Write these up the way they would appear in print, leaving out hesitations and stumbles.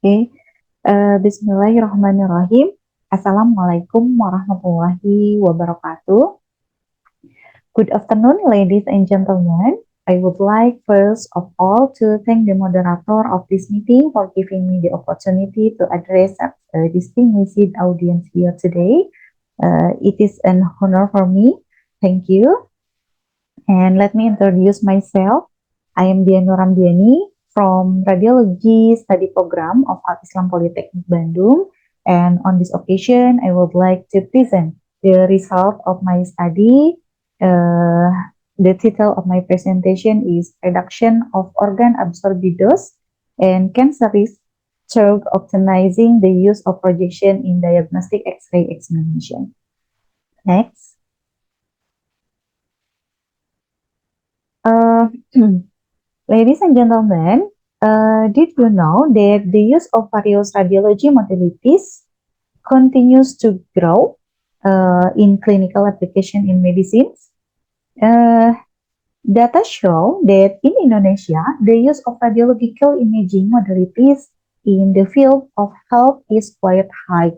Oke, Bismillahirrahmanirrahim. Assalamualaikum warahmatullahi wabarakatuh. Good afternoon, ladies and gentlemen. I would like first of all to thank the moderator of this meeting for giving me the opportunity to address a distinguished audience here today. It is an honor for me. Thank you. And let me introduce myself. I am Nuramdiani from Radiology Study Program of Al-Islam Polytechnic Bandung. And on this occasion, I would like to present the result of my study. The title of my presentation is Reduction of Organ Absorbidos and Cancer Risk through Optimizing the Use of Projection in Diagnostic X-ray Examination. Next. Ladies and gentlemen, did you know that the use of various radiology modalities continues to grow in clinical application in medicines? Data show that in Indonesia, the use of radiological imaging modalities in the field of health is quite high.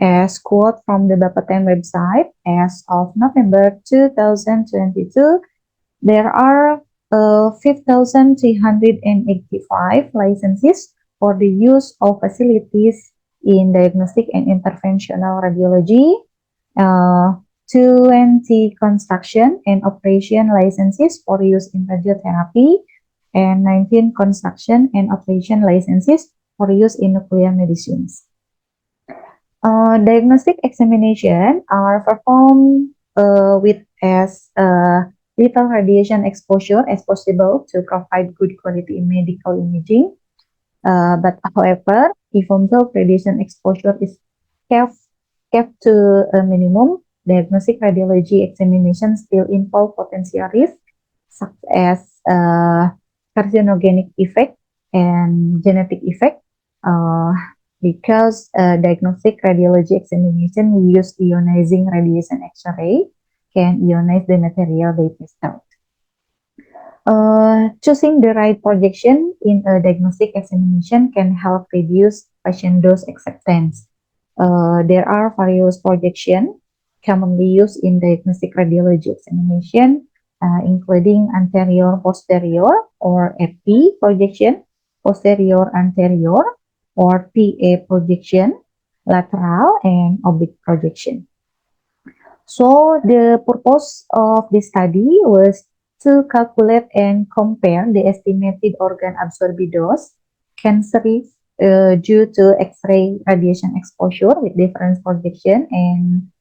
As quote from the Bapeten website, as of November 2022, there are 5,385 licenses for the use of facilities in diagnostic and interventional radiology, 20 construction and operation licenses for use in radiotherapy, and 19 construction and operation licenses for use in nuclear medicines. Diagnostic examination are performed with as little radiation exposure as possible to provide good quality medical imaging. But however, if observed radiation exposure is kept to a minimum, diagnostic radiology examination still involve potential risks such as carcinogenic effect and genetic effect. Because diagnostic radiology examination use ionizing radiation X-ray can ionize the material they test out. Choosing the right projection in a diagnostic examination can help reduce patient dose acceptance. There are various projections commonly used in diagnostic radiology examination, including anterior-posterior or AP projection, posterior-anterior or PA projection, lateral, and oblique projection. So the purpose of this study was to calculate and compare the estimated organ absorbidos, cancer risk due to X-ray radiation exposure with different projection and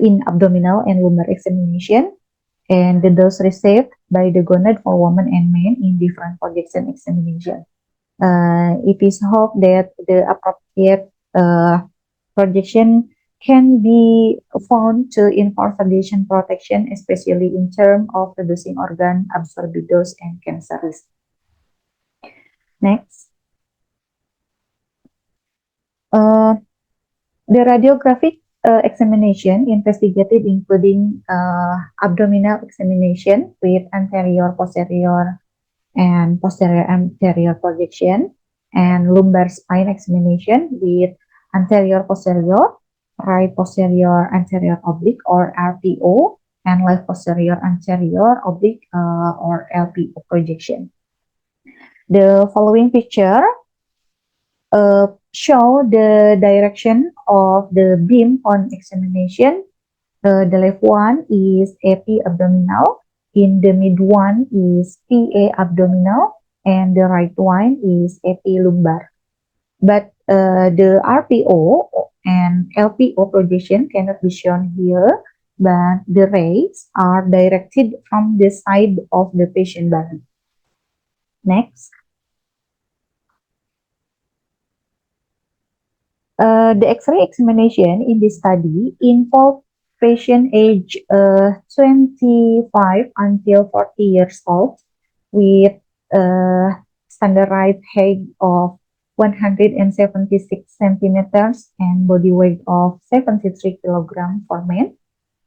in abdominal and lumbar examination, and the dose received by the gonad for women and men in different projection examination. It is hoped that the appropriate projection can be found to enforce radiation protection, especially in terms of reducing organ absorbidos and cancer risk. Next. The radiographic examination investigated including abdominal examination with anterior, posterior, and posterior anterior projection, and lumbar spine examination with anterior posterior, right posterior anterior oblique or RPO, and left posterior anterior oblique or LPO projection. The following picture show the direction of the beam on examination. The left one is AP abdominal, in the mid one is PA abdominal, and the right one is AP lumbar. But the RPO and LPO projection cannot be shown here, but the rays are directed from the side of the patient body. Next. The X-ray examination in this study involved patient age 25 until 40 years old with standardized height of 176 centimeters and body weight of 73 kilograms for men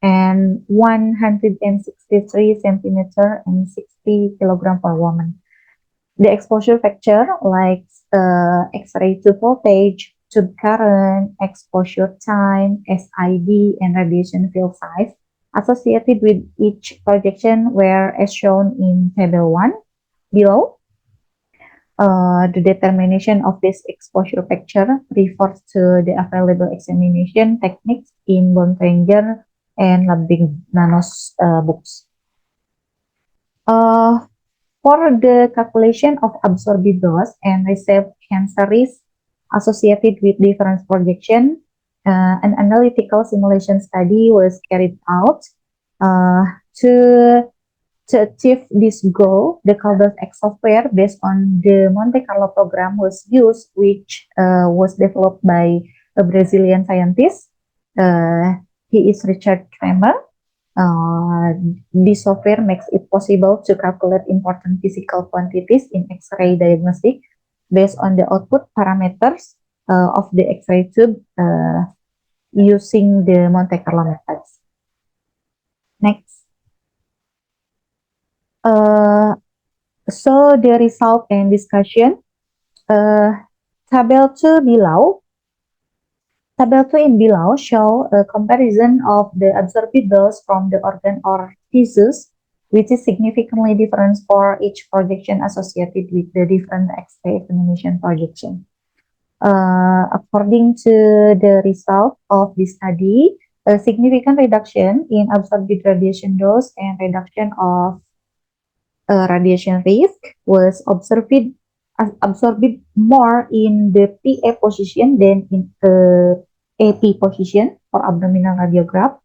and 163 centimeters and 60 kilograms for women. The exposure factor like X-ray tube voltage, tube current, exposure time, SID, and radiation field size associated with each projection were as shown in Table 1 below. The determination of this exposure factor refers to the available examination techniques in Bontrager and Labig-Nanos books. For the calculation of absorbed dose and received cancer risk associated with difference projection, an analytical simulation study was carried out to achieve this goal. The Caldas X software based on the Monte Carlo program was used, which was developed by a Brazilian scientist. He is Richard Kramer. This software makes it possible to calculate important physical quantities in X-ray diagnostic based on the output parameters of the X-ray tube using the Monte Carlo methods. Next. So the result and discussion. Table 2 below. Table 2 in below show a comparison of the absorbed dose from the organ or tissues, which is significantly different for each projection associated with the different X-ray examination projection. According to the result of this study, a significant reduction in absorbed radiation dose and reduction of radiation risk was absorbed more in the PA position than in the AP position for abdominal radiograph.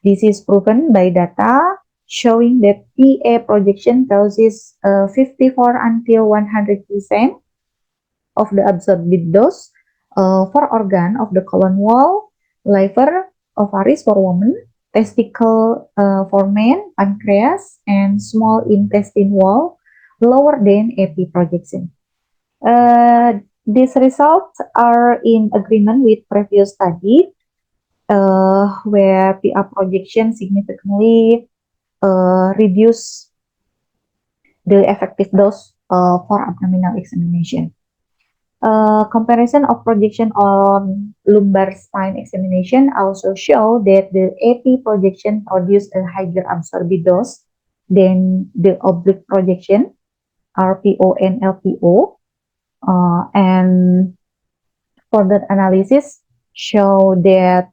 This is proven by data showing that PA projection causes 54 until 100% of the absorbed dose for organ of the colon wall, liver, ovaries for women, testicle for men, pancreas, and small intestine wall lower than AP projection. These results are in agreement with previous study where PA projection significantly reduce the effective dose for abdominal examination. Comparison of projection on lumbar spine examination also show that the AP projection produce a higher absorbed dose than the oblique projection, RPO and LPO. And further analysis show that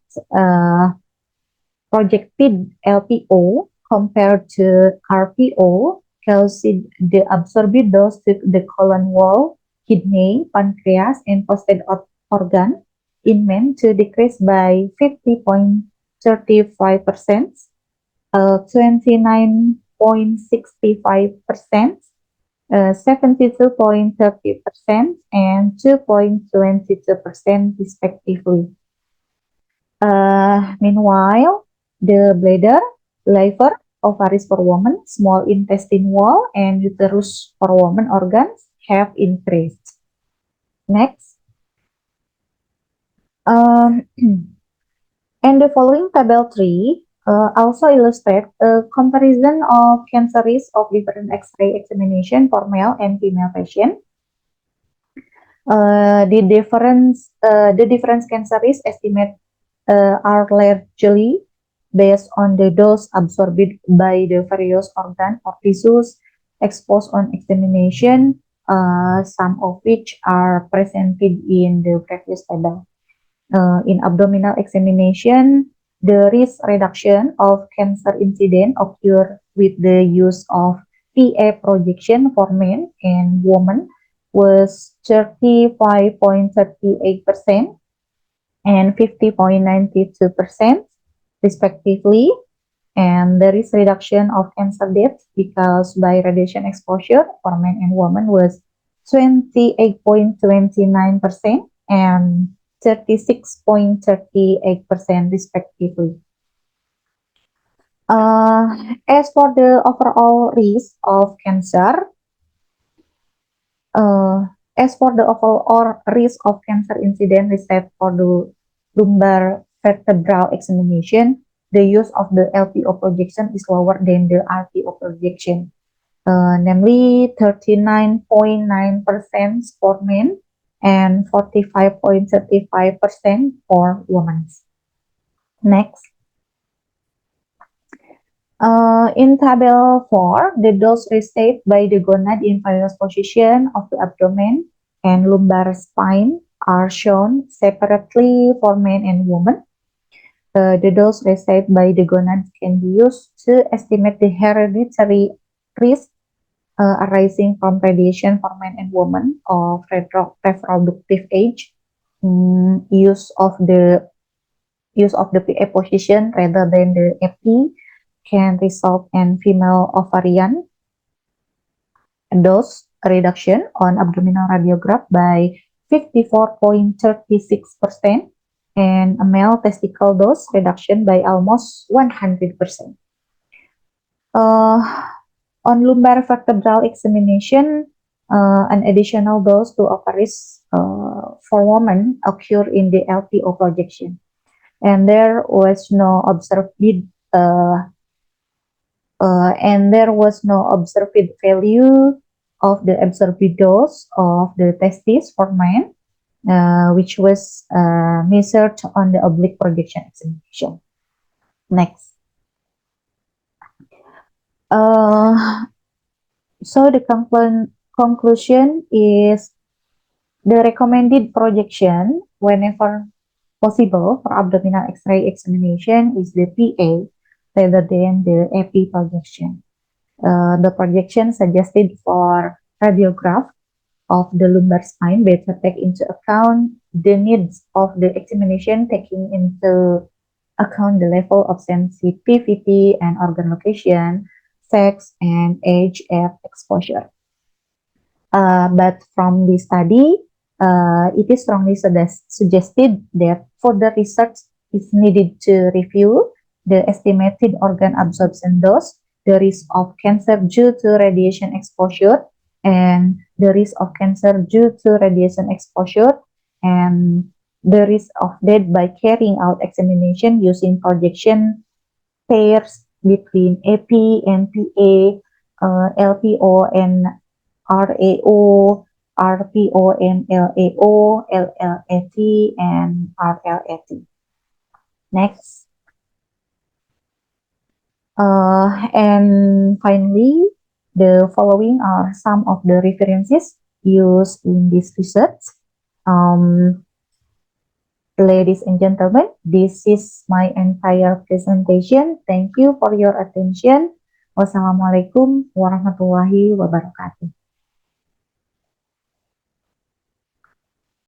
projected LPO compared to RPO caused the absorbed dose to the colon wall, kidney, pancreas, and prostate organ in men to decrease by 50.35%, 29.65%, 72.30%, and 2.22% respectively. Meanwhile, the bladder, liver, ovaries for women, small intestine wall, and uterus for women organs have increased. Next. And the following table 3 also illustrate a comparison of cancer risk of different X-ray examination for male and female patients. The difference cancer risk estimate are largely based on the dose absorbed by the various organ or tissues exposed on examination, some of which are presented in the previous table. In abdominal examination, the risk reduction of cancer incident occur with the use of PA projection for men and women was 35.38% and 50.92% respectively, and the risk reduction of cancer death because by radiation exposure for men and women was 28.29% and 36.38% respectively. As for the overall risk of cancer, incident received for the lumbar vertebral examination, the use of the LPO projection is lower than the RPO projection. namely 39.9% for men and 45.35% for women. Next. In table 4, the dose received by the gonad in various position of the abdomen and lumbar spine are shown separately for men and women. The dose received by the gonad can be used to estimate the hereditary risk arising from radiation for men and women of reproductive age. Use of the PA position rather than the AP can result in female ovarian dose reduction on abdominal radiograph by 54.36% and a male testicle dose reduction by almost 100%. On lumbar vertebral examination, an additional dose to ovaries for women occur in the LPO projection, and there was no observed value of the observed dose of the testis for men, which was measured on the oblique projection examination. Next. So the conclusion is the recommended projection whenever possible for abdominal X-ray examination is the PA rather than the AP projection. The projection suggested for radiograph of the lumbar spine better take into account the needs of the examination, taking into account the level of sensitivity and organ location, sex, and age at exposure. But from the study, it is strongly suggested that further research is needed to review the estimated organ absorption dose, the risk of cancer due to radiation exposure, and the risk of cancer due to radiation exposure, and the risk of death by carrying out examination using projection pairs between AP and PA, LPO and RAO, RPO and LAO, LLAT, and RLAT. Next. And finally, the following are some of the references used in this research. Ladies and gentlemen, this is my entire presentation. Thank you for your attention. Wassalamualaikum warahmatullahi wabarakatuh.